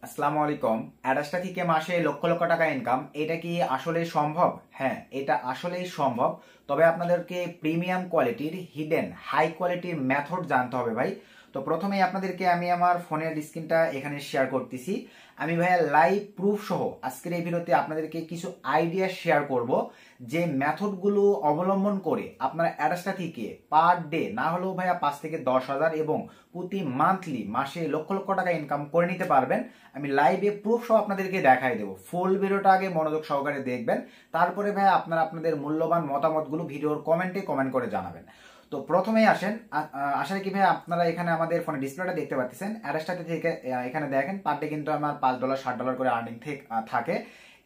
আসসালামু আলাইকুম। অ্যাডাস্টা থেকে মাসে লক্ষ লক্ষ টাকা ইনকাম, এটা কি আসলে সম্ভব? হ্যাঁ, এটা আসলেই সম্ভব। তবে আপনাদেরকে প্রিমিয়াম কোয়ালিটির হিডেন হাই কোয়ালিটির মেথড জানতে হবে ভাই। তো প্রথমেই আপনাদেরকে আমি আমার ফোনের স্ক্রিনটা এখানে শেয়ার করতেছি। আমি ভাইয়া লাইভ প্রুফ সহ আজকের এই ভিডিওতে আপনাদেরকে কিছু আইডিয়া শেয়ার করব যে মেথডগুলো অবলম্বন করে আপনারা অ্যাডাস্টা থেকে পার ডে না হলেও ভাইয়া 5 থেকে 10 হাজার এবং প্রতি মাসে লক্ষ লক্ষ টাকা ইনকাম করে নিতে পারবেন। আমি লাইভে প্রুফ সহ আপনাদেরকে দেখাই দেবো। ফুল ভিডিওটা আগে মনোযোগ সহকারে দেখবেন, তারপরে ভাই আপনারা আপনাদের মূল্যবান মতামতগুলো ভিডিওর কমেন্টে কমেন্ট করে জানাবেন। তো প্রথমেই আসেন, আশা কি ভাই আপনারা এখানে আমাদের ফোনে ডিসপ্লেটা দেখতে পাচ্ছেন। অ্যাডাস্টাতে থেকে এখানে দেখেন পার ডে কিন্তু আমার $5 $60 করে আর্নিং থাকে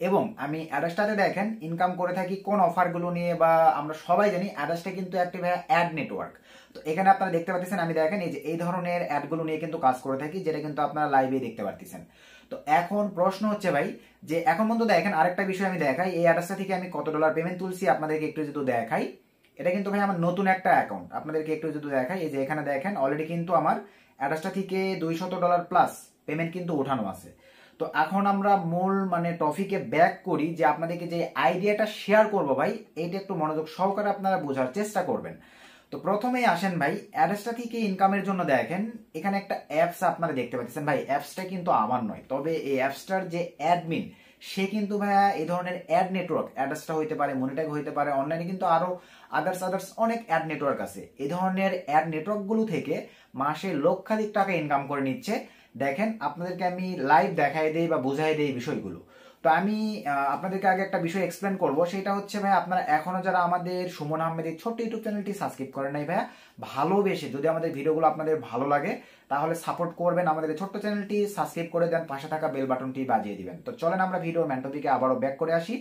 এবং আমি অ্যাডাস্টাতে দেখেন ইনকাম করে থাকি কোন অফারগুলো নিয়ে, বা আমরা সবাই জানি অ্যাডাস্টা কিন্তু একটি ভাই অ্যাড নেটওয়ার্ক। তো এখানে আপনারা দেখতে পাচ্ছেন, আমি দেখেন এই যে এই ধরনের অ্যাডগুলো নিয়ে কিন্তু কাজ করে থাকি, যেটা কিন্তু আপনারা লাইভে দেখতে পাচ্ছেন। তো এখন প্রশ্ন হচ্ছে ভাই যে এখন পর্যন্ত দেখেন আরেকটা বিষয় আমি দেখাই, এই অ্যাডাস্টা থেকে আমি কত ডলার পেমেন্ট তুলছি আপনাদেরকে একটু যদি দেখাই। এটা কিন্তু ভাই আমার নতুন একটা অ্যাকাউন্ট, আপনাদেরকে একটু যদি দেখাই। এই যে এখানে দেখেন অলরেডি কিন্তু আমার অ্যাডাস্টা থেকে $200 প্লাস পেমেন্ট কিন্তু ওঠানো আছে। তো এখন আমরা মূল টপিকে ব্যাক করি, যে আপনাদেরকে যে আইডিয়াটা শেয়ার করব ভাই, এইটা একটু মনোযোগ সহকারে আপনারা বোঝার চেষ্টা করবেন। তো প্রথমেই আসেন ভাই, অ্যাডাস্টা থেকে ইনকামের জন্য দেখেন এখানে একটা অ্যাপস আপনারা দেখতে পাচ্ছেন। ভাই অ্যাপসটা কিন্তু আমার নয়, তবে এই অ্যাপসটার যে অ্যাডমিন সে কিন্তু ভাইয়া এই ধরনের অ্যাড নেটওয়ার্ক, অ্যাডাস্টা হইতে পারে, মনিট্যাগ হইতে পারে, অনলাইনে কিন্তু আরো আদার্স অনেক অ্যাড নেটওয়ার্ক আছে। এই ধরনের অ্যাড নেটওয়ার্কগুলো থেকে মাসে লক্ষাধিক টাকা ইনকাম করে নিচ্ছে। দেখেন আপনাদেরকে আমি লাইভ দেখাই দেই বা বোঝাই দেই বিষয়গুলো। তো আমি আপনাদেরকে আগে একটা বিষয় এক্সপ্লেন করব, সেটা হচ্ছে ভাই আপনারা এখনো যারা আমাদের সুমন আহমেদের ছোট্ট ইউটিউব চ্যানেলটি সাবস্ক্রাইব করেন নাই ভাইয়া, ভালোবেসে যদি আমাদের ভিডিওগুলো আপনাদের ভালো লাগে তাহলে সাপোর্ট করবেন, আমাদের ছোট্ট চ্যানেলটি সাবস্ক্রাইব করে দেন, পাশে থাকা বেল বাটনটি বাজিয়ে দিবেন। তো চলেন আমরা ভিডিওর মেন টপিকে আবারও ব্যাক করে আসি।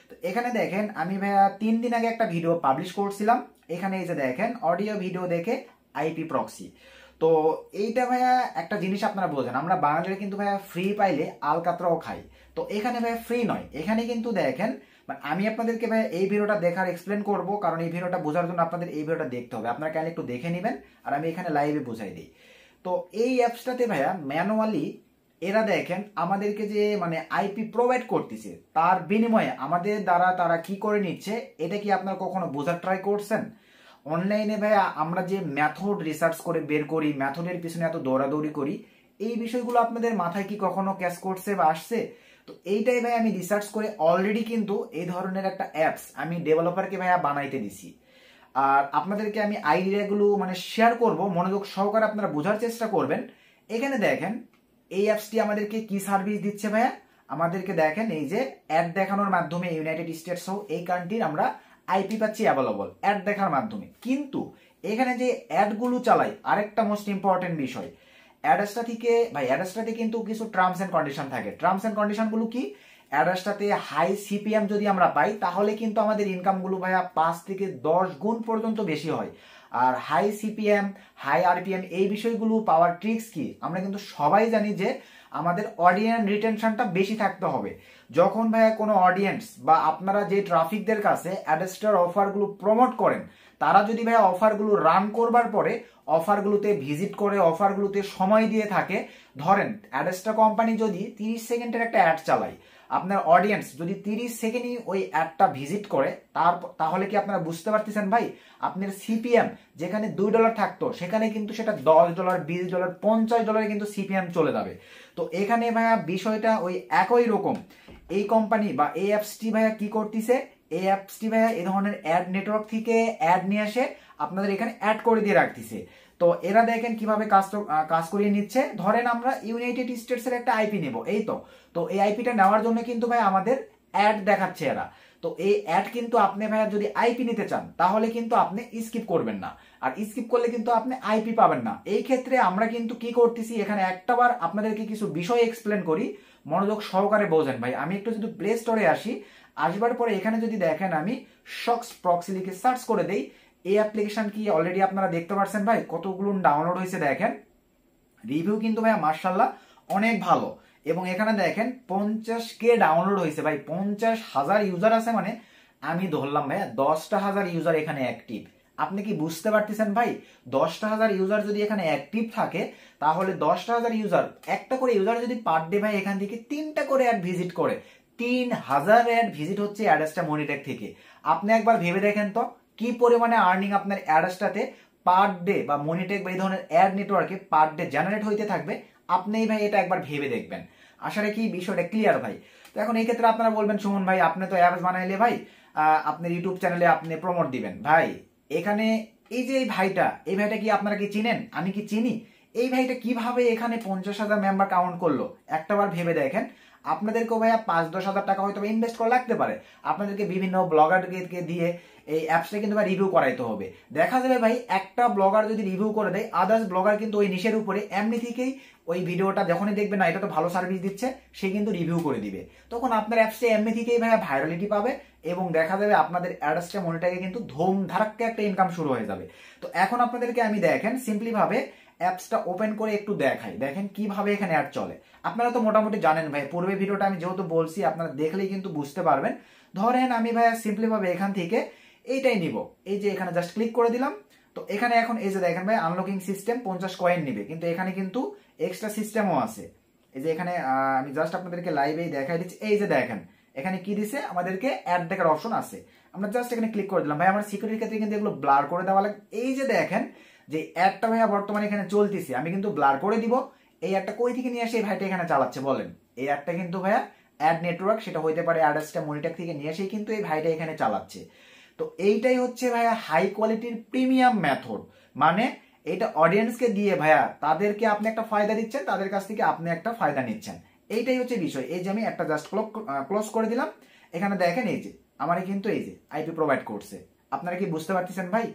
তো এখানে দেখেন আমি ভাইয়া 3 দিন আগে একটা ভিডিও পাবলিশ করছিলাম। এখানে এই যে দেখেন অডিও ভিডিও দেখে আইপি প্রক্সি। তো এইটা ভাইয়া একটা জিনিস আপনারা বোঝেন, আমরা বাঙালিরা কিন্তু ভাইয়া ফ্রি পাইলে আলকাতরাও খাই। তো এখানে ভাইয়া ফ্রি নয়, এখানে কিন্তু দেখেন আমি আপনাদেরকে ভাইয়া এই ভিডিওটা দেখার এক্সপ্লেন করব, কারণ এই ভিডিওটা বোঝার জন্য আপনাদের এই ভিডিওটা দেখতে হবে। আপনারা কেন একটু দেখে নেবেন আর আমি এখানে লাইভে বুঝাই দিই। তো এই অ্যাপসটাতে ভাইয়া ম্যানুয়ালি এরা দেখেন আমাদেরকে যে আইপি প্রোভাইড করতেছে, তার বিনিময়ে আমাদের দ্বারা তারা কি করে নিচ্ছে, এটা কি আপনারা কখনো বোঝার ট্রাই করছেন? অনলাইনে ভাইয়া আমরা যে মেথড রিসার্চ করে বের করি, মেথডের পিছনে এত দৌড়াদৌড়ি করি, এই বিষয়গুলো আপনাদের মাথায় কি কখনো ক্যাচ করছে বা আসছে? তো এইটাই ভাই আমি রিসার্চ করে অলরেডি কিন্তু এই ধরনের একটা অ্যাপস আমি ডেভেলপারকে ভাইয়া বানাইতে দিছি। আর আপনাদেরকে আমি আইডিয়াগুলো শেয়ার করব, মনোযোগ সহকারে আপনারা বোঝার চেষ্টা করবেন। এখানে দেখেন এই অ্যাপসটি আমাদেরকে কি সার্ভিস দিচ্ছে ভাইয়া, আমাদেরকে দেখেন এই যে অ্যাড দেখানোর মাধ্যমে ইউনাইটেড স্টেটস সহ এই কান্ট্রির আমরা আইপি পাচ্ছি অ্যাভেলেবল অ্যাড দেখার মাধ্যমে। কিন্তু এখানে যে অ্যাডগুলো চালাই, আরেকটা মোস্ট ইম্পর্টেন্ট বিষয়, অ্যাডাস্টাতে কিন্তু কিছু টার্মস এন্ড কন্ডিশন থাকে। টার্মস এন্ড কন্ডিশনগুলো কি? অ্যাডাস্টাতে হাই সিপিএম যদি আমরা পাই তাহলে কিন্তু আমাদের ইনকামগুলো ভাইয়া 5 থেকে 10 গুণ পর্যন্ত বেশি হয়। আর হাই সিপিএম, হাই আরপিএম এই বিষয়গুলো পাওয়ার ট্রিক্স কি? আমরা কিন্তু সবাই জানি যে আমাদের অডিয়েন্স রিটেনশনটা বেশি থাকতে হবে। যখন ভাইয়া কোনো অডিয়েন্স বা আপনারা যে ট্রাফিকদের কাছে অ্যাডাস্টার অফারগুলো প্রমোট করেন, তারা যদি ভাইয়া অফারগুলো রান করবার পরে অফারগুলোতে ভিজিট করে তারগুলোতে সময় দিয়ে থাকে, ধরেন অ্যাডাস্টা কোম্পানি যদি 30 সেকেন্ডের একটা অ্যাড চালায়, আপনার অডিয়েন্স যদি 30 সেকেন্ডই ওই অ্যাডটা ভিজিট করে, তাহলে কি আপনারা বুঝতে পারতেছেন ভাই আপনার সিপিএম যেখানে $2 থাকতো সেখানে কিন্তু সেটা $10, $20, $50 কিন্তু সিপিএম চলে যাবে। তো এখানে ভাইয়া বিষয়টা ওই একই রকম। এই কোম্পানি বা এই অ্যাপসটি ভাইয়া কি করতেছে, এই অ্যাপসটি ভাইয়া এই ধরনের অ্যাড নেটওয়ার্ক থেকে অ্যাড নিয়ে আসে আপনাদের এখানে অ্যাড করে দিয়ে রাখতেছে। তো এরা দেখেন কিভাবে কাজ করিয়ে নিচ্ছে। ধরেন আমরা ইউনাইটেড স্টেটস এর একটা আইপি নেব, এই তো এই আইপিটা নেওয়ার জন্য কিন্তু ভাই আমাদের অ্যাড দেখাচ্ছে এরা। তো এই অ্যাড কিন্তু আপনি ভাইয়া যদি আইপি নিতে চান তাহলে কিন্তু আপনি স্কিপ করবেন না, আর স্কিপ করলে কিন্তু আপনি আইপি পাবেন না। এই ক্ষেত্রে আমরা কিন্তু কি করতেছি, এখানে একটাবার আপনাদেরকে কিছু বিষয় এক্সপ্লেন করি, মনোযোগ সহকারে বোঝেন ভাই। আমি একটু যদি প্লে স্টোরে আসবার পরে এখানে যদি দেখেন আমি শক্স প্রক্সি লিখে সার্চ করে দেই, এই অ্যাপ্লিকেশন কি অলরেডি আপনারা দেখতে পাচ্ছেন ভাই কতগুলো ডাউনলোড হয়েছে। দেখেন রিভিউ কিন্তু ভাইয়া মার্শাল্লাহ অনেক ভালো, এবং এখানে দেখেন 50K ডাউনলোড হয়েছে ভাই। 50,000 ইউজার আছে, আমি ধরলাম ভাইয়া 10,000 ইউজার এখানে অ্যাক্টিভ। আপনি কি বুঝতে পারতেছেন ভাই? 10,000 ইউজার যদি এখানে অ্যাক্টিভ থাকে, তাহলে 10,000 ইউজার, একটা করে ইউজার যদি পার ডে ভাই এখান থেকে 3টা করে অ্যাড ভিজিট করে, 3,000 অ্যাড ভিজিট হচ্ছে অ্যাডাস্টা মনিটেক থেকে। আপনি একবার ভেবে দেখেন তো কি পরিমাণে আর্নিং আপনার অ্যাডাস্টাতে পার ডে বা মনিটেক বা এই ধরনের অ্যাড নেটওয়ার্কে পার ডে জেনারেট হইতে থাকবে। আপনি ভাই এটা একবার ভেবে দেখবেন। আশা রাখি বিষয়টা ক্লিয়ার ভাই। তো এখন এই ক্ষেত্রে আপনারা বলবেন, সুমন ভাই আপনি তো অ্যাপস বানাইলে ভাই আপনার ইউটিউব চ্যানেলে আপনি প্রমোট দিবেন। ভাই এখানে এই যে এই ভাইটা কি আপনারা কি চিনেন? আমি কি চিনি? এই ভাইটা কিভাবে এখানে 50,000 মেম্বার কাউন্ট করলো একটাবার ভেবে দেখেন। আপনাদেরকেও ভাইয়া 5-10 হাজার টাকা হয়তো ইনভেস্ট করা লাগতে পারে। আপনাদেরকে বিভিন্ন ব্লগারকে দিয়ে এই অ্যাপসটা কিন্তু ভাই রিভিউ করাইতে হবে। দেখা যাবে ভাই একটা ব্লগার যদি রিভিউ করে দেয়, আদার্স ব্লগার কিন্তু ওই নিশের উপরে এমনি থেকেই ওই ভিডিওটা যখনই দেখবে না এটা তো ভালো সার্ভিস দিচ্ছে, সে কিন্তু রিভিউ করে দিবে। তখন আপনার অ্যাপসটা এমনি থেকেই ভাইয়া ভাইরালিটি পাবে এবং দেখা যাবে আপনাদের অ্যাডসটা মনিটাকে কিন্তু ধুম ধারাক্কা একটা ইনকাম শুরু হয়ে যাবে। তো এখন আপনাদেরকে আমি দেখেন সিম্পলি ভাবে অ্যাপসটা ওপেন করে একটু দেখাই, দেখেন কিভাবে এখানে অ্যাড চলে। আপনারা তো মোটামুটি জানেন ভাই, পূর্বে ভিডিওটা আমি যেহেতু বলছি আপনারা দেখলেই কিন্তু বুঝতে পারবেন। ধরেন আমি ভাইয়া সিম্পলি ভাবে এখান থেকে এইটাই নিব, এই যে এখানে জাস্ট ক্লিক করে দিলাম। তো এখানে এখন এই যে দেখেন ভাই আনলকিং সিস্টেম 50 কয়েন নিবে, কিন্তু এখানে কিন্তু এক্সট্রা সিস্টেমও আছে। এই যে এখানে আমি জাস্ট আপনাদেরকে লাইভেই দেখাই দিচ্ছি। এই যে দেখেন এখানে কি দিছে, আমাদেরকে অ্যাড দেখার অপশন আছে। আমরা জাস্ট এখানে ক্লিক করে দিলাম। ভাই আমার সিকিউরিটির ক্ষেত্রে কিন্তু এগুলো ব্লার করে দেওয়া লাগে। এই যে দেখেন যে অ্যাডটা ভাইয়া বর্তমানে এখানে চলতেছে, আমি কিন্তু ব্লার করে দিব। এই অ্যাডটা কই থেকে নিয়ে এসে এই ভাইটা এখানে চালাচ্ছে বলেন? এই অ্যাডটা কিন্তু ভাইয়া অ্যাড নেটওয়ার্ক, সেটা হইতে পারে অ্যাডসটা মনিটর থেকে নিয়ে এসেই কিন্তু এই ভাইটা এখানে চালাচ্ছে। তো এইটাই হচ্ছে ভাইয়া হাই কোয়ালিটির প্রিমিয়াম মেথড। মানে এটা অডিয়েন্সকে দিয়ে ভাইয়া তাদেরকে আপনি একটা ফায়দা দিচ্ছেন, তাদের কাছ থেকে আপনি একটা ফায়দা নিচ্ছেন। এইটাই হচ্ছে বিষয়। এই যে আমি একটা জাস্ট ক্লোজ করে দিলাম। এখানে দেখেন এই যে আমারই কিন্তু এই যে আইপি প্রোভাইড করছে। আপনারা কি বুঝতে পারতেছেন ভাই?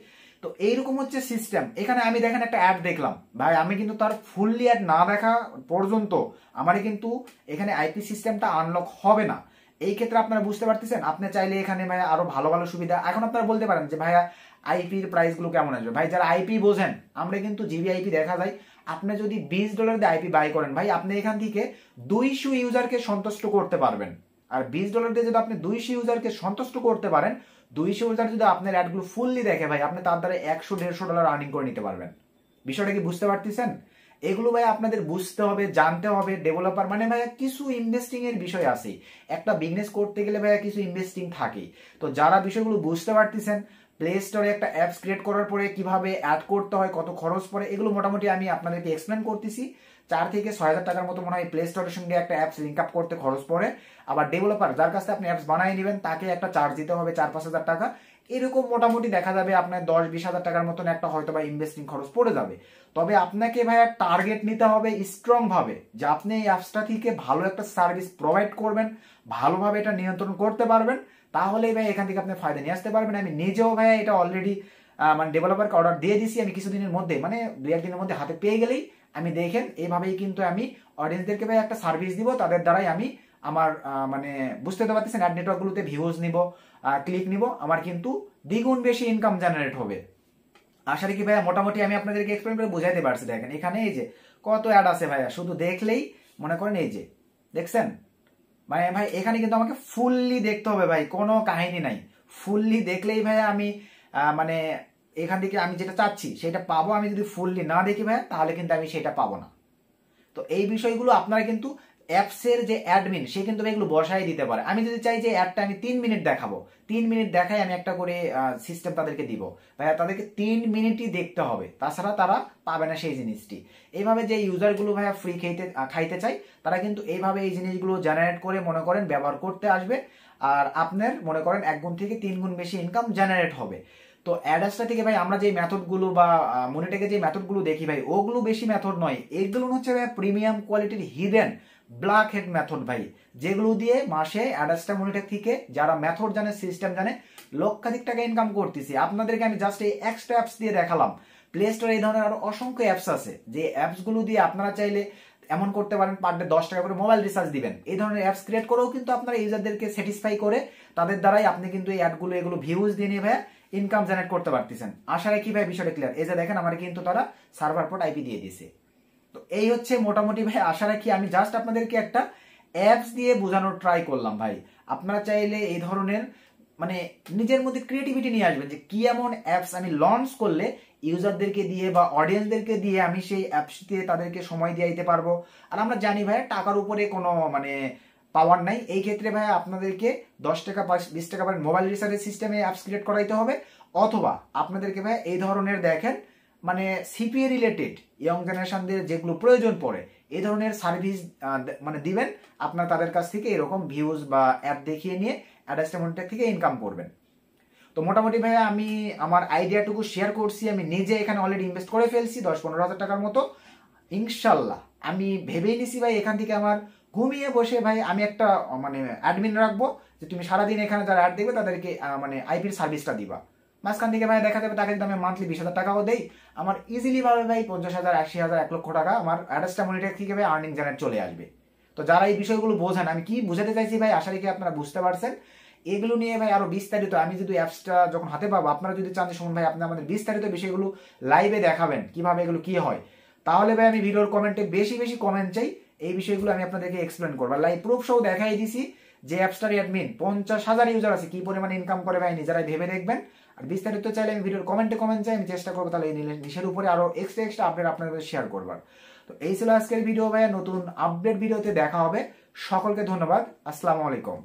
তো এইরকম হচ্ছে সিস্টেম। এখানে আমি দেখেন একটা অ্যাড দেখলাম ভাই, আমি কিন্তু তার ফুললি অ্যাড না দেখা পর্যন্ত আমার কিন্তু এখানে আইপি সিস্টেমটা আনলক হবে না। এই ক্ষেত্রে আপনারা বুঝতে পারতেছেন, আপনি চাইলে এখানে ভাইয়া আরো ভালো ভালো সুবিধা। এখন আপনারা বলতে পারেন যে ভাইয়া আইপির প্রাইস গুলো কেমন আসবে। ভাই যারা আইপি বোঝেন, আমরা কিন্তু জিবি আইপি দেখা যায়। আপনি যদি $20 দিয়ে আইপি বাই করেন ভাই, আপনি এখান থেকে 200 ইউজারকে সন্তুষ্ট করতে পারবেন। আর $20 দিয়ে যদি আপনি 200 ইউজারকে সন্তুষ্ট করতে পারেন, 200 ইউজার যদি আপনার অ্যাডগুলো ফুললি দেখে ভাই, আপনি তার দ্বারা $100-150 আর্নিং করে নিতে পারবেন। বিষয়টা কি বুঝতে পারতেছেন? এগুলো ভাই আপনাদের বুঝতে হবে, জানতে হবে। ডেভেলপার মানে ভাইয়া কিছু ইনভেস্টিং এর বিষয় আছে। একটা বিজনেস করতে গেলে ভাইয়া কিছু ইনভেস্টিং থাকে। তো যারা বিষয়গুলো বুঝতে পারতেছেন, প্লে স্টোরে একটা অ্যাপস ক্রিয়েট করার পরে কিভাবে অ্যাড করতে হয়, কত খরচ পড়ে, এগুলো মোটামুটি আমি আপনাদেরকে এক্সপ্লেন করতেছি। 4 থেকে 6 হাজার টাকার মতো মনে হয় প্লে স্টোরের সঙ্গে একটা অ্যাপস লিঙ্ক আপ করতে খরচ পড়ে। আবার ডেভেলপার যার কাছে আপনি অ্যাপস বানিয়ে নেবেন, তাকে একটা চার্জ দিতে হবে 4-5 হাজার টাকা। এরকম মোটামুটি দেখা যাবে আপনার 10-20 হাজার টাকার মতন একটা হয়তো বা ইনভেস্টিং খরচ পড়ে যাবে। তবে আপনাকে ভাইয়া টার্গেট নিতে হবে স্ট্রং ভাবে, যে আপনি এই অ্যাপসটা থেকে ভালো একটা সার্ভিস প্রোভাইড করবেন, ভালোভাবে এটা নিয়ন্ত্রণ করতে পারবেন। তাহলেই ভাই এখান থেকে আপনি ফায়দা নিয়ে আসতে পারবেন। আমি নিজেও ভাইয়া এটা অলরেডি মানে ডেভেলপারকে অর্ডার দিয়ে দিছি। আমি কিছুদিনের মধ্যে মানে 2-1 দিনের মধ্যে হাতে পেয়ে গেলেই আমি দেখেন এইভাবেই কিন্তু আমি অডিয়েন্সদেরকে ভাই একটা সার্ভিস দিব। তাদের দ্বারাই আমি আমার মানে বুঝতে তো পারতেছেন অ্যাড নেটওয়ার্কগুলোতে ভিউজ নিব, ক্লিক নিব, আমার কিন্তু দ্বিগুণ বেশি ইনকাম জেনারেট হবে। আশা রাখি ভাইয়া মোটামুটি আমি আপনাদেরকে এক্সপ্লেন করে বুঝাইতে পারছি। দেখেন এখানে এই যে কত অ্যাড আছে ভাইয়া, শুধু দেখলেই মনে করেন এই যে দেখছেন। মানে ভাই এখানে কিন্তু আমাকে ফুললি দেখতে হবে ভাই, কোনো কাহিনী নাই। ফুললি দেখলেই ভাইয়া আমি মানে এখান থেকে আমি যেটা চাচ্ছি সেটা পাবো। আমি যদি ফুললি না দেখি ভাইয়া, তাহলে কিন্তু আমি সেটা পাবো না। তো এই বিষয়গুলো আপনারা কিন্তু অ্যাপসের যে অ্যাডমিন, সে কিন্তু এগুলো বসাই দিতে পারে। আমি যদি চাই যে অ্যাডটা আমি 3 মিনিট দেখাবো, 3 মিনিট দেখাই আমি একটা করে সিস্টেম তাদেরকে দিব ভাইয়া, তাদেরকে 3 মিনিটই দেখতে হবে, তাছাড়া তারা পাবে না সেই জিনিসটি। এইভাবে যে ইউজারগুলো ভাইয়া ফ্রি খাইতে চাই, তারা কিন্তু এইভাবে এই জিনিসগুলো জেনারেট করে মনে করেন ব্যবহার করতে আসবে। আর আপনার মনে করেন 1 গুণ থেকে 3 গুণ বেশি ইনকাম জেনারেট হবে। তো অ্যাডাসটা থেকে ভাই আমরা যে মেথডগুলো বা মনিটেকে যে মেথডগুলো দেখি ভাই, ওগুলো বেশি মেথড নয়। এগুলো হচ্ছে ভাই প্রিমিয়াম কোয়ালিটির হিডেন ব্ল্যাক হেড মেথড ভাই, যেগুলো দিয়ে মাসে অ্যাডাসটা মনিটেক থেকে যারা মেথড জানে, সিস্টেম জানে, লক্ষাধিক টাকা ইনকাম করতেছি। আপনাদেরকে আমি জাস্ট এই এক্সট্রা অ্যাপস দিয়ে দেখালাম। প্লে স্টোরে এই ধরনের আরো অসংখ্য অ্যাপস আছে, যে অ্যাপসগুলো দিয়ে আপনারা চাইলে এমন করতে পারেন পার ডে 10 টাকা করে মোবাইল রিচার্জ দিবেন। এই ধরনের অ্যাপস ক্রিয়েট করেও কিন্তু আপনারা ইউজারদেরকে স্যাটিসফাই করে তাদের দ্বারাই আপনি কিন্তু এই অ্যাডগুলো এগুলো ভিউজ দিয়ে নিয়ে ভাই ইনকাম জেনারেট করতে পারতেছেন। আশা রাখি ভাই বিষয়টা ক্লিয়ার। এই যে দেখেন আমার কিন্তু তারা সার্ভার পোর্ট আইপি দিয়ে দিয়েছে। তো এই হচ্ছে মোটামুটি ভাই, আশা রাখি আমি জাস্ট আপনাদেরকে একটা অ্যাপস দিয়ে বোঝানোর ট্রাই করলাম ভাই। আপনারা চাইলে এই ধরনের মানে নিজের মধ্যে ক্রিয়েটিভিটি নিয়ে আসবেন যে কি এমন অ্যাপস আমি লঞ্চ করলে ইউজারদেরকে দিয়ে বা অডিয়েন্সদেরকে দিয়ে আমি সেই অ্যাপসটিতে তাদেরকে সময় দিয়ে দিতে পারবো। আর আমরা জানি ভাই টাকার উপরে কোনো মানে পাওয়ার নাই, এই ক্ষেত্রে ভাই আপনাদেরকে 10 টাকা 20 টাকা মোবাইল রিচার্জের সিস্টেমে অ্যাপস ক্রিয়েট করাইতে হবে, অথবা আপনাদেরকে ভাই এই ধরনের দেখেন মানে সিপিএ রিলেটেড ইয়ং জেনারেশনদের যেগুলো প্রয়োজন পড়ে এই ধরনের সার্ভিস মানে দিবেন, আপনার তাদের কাছ থেকে এরকম ভিউজ বা অ্যাপ দেখিয়ে নিয়ে অ্যাডভার্টাইজমেন্ট থেকে ইনকাম করবেন। তো মোটামুটি ভাইয়া আমি আমার আইডিয়াটুকু শেয়ার করছি, আমি নিজে এখানে অলরেডি ইনভেস্ট করে ফেলছি 10-15 হাজার টাকার মতো। ইনশাল্লাহ আমি ভেবেই নিছি ভাই এখান থেকে আমার ঘুমিয়ে বসে ভাই আমি একটা মানে অ্যাডমিন রাখবো, যে তুমি সারাদিন এখানে যারা অ্যাড দেখবে তাদেরকে মানে আইপির সার্ভিসটা দিবা। মাঝখান থেকে ভাই দেখা যাবে তাকে যদি আমি মান্থলি 20,000 টাকাও দেই, আমার ইজিলি ভাবে ভাই 50,000, 80,000, 1 লক্ষ টাকা আমার অ্যাডসটা মনিটর থেকে ভাই আর্নিং জেনারেট চলে আসবে। তো যারা এই বিষয়গুলো বোঝেন, আমি কি বুঝাতে চাইছি ভাই আশা রেখে আপনারা বুঝতে পারছেন। এগুলো নিয়ে ভাই আরো বিস্তারিত আমি যদি অ্যাপসটা যখন হাতে পাবো, আপনারা যদি চান যে সুমন ভাই আপনি আমাদের বিস্তারিত বিষয়গুলো লাইভে দেখাবেন কিভাবে এগুলো কি হয়, তাহলে ভাই আমি ভিডিওর কমেন্টে বেশি বেশি কমেন্ট চাই, এই বিষয়গুলো আমি আপনাদেরকে এক্সপ্লেন করবো। লাইভ প্রুফ সহ দেখাই দিছি যে অ্যাপসটার অ্যাডমিন 50,000 ইউজার আছে, কি পরিমাণে ইনকাম করে ভাই নিজেরাই ভেবে দেখবেন। আর বিস্তারিত চাইলে আমি ভিডিওর কমেন্ট চাই, আমি চেষ্টা করবো তাহলে এই নিশের উপরে আরো এক্সট্রা আপডেট আপনাদের শেয়ার করবার। তো এই ছিল আজকের ভিডিও ভাইয়া, নতুন আপডেট ভিডিওতে দেখা হবে। সকলকে ধন্যবাদ, আসসালামু আলাইকুম।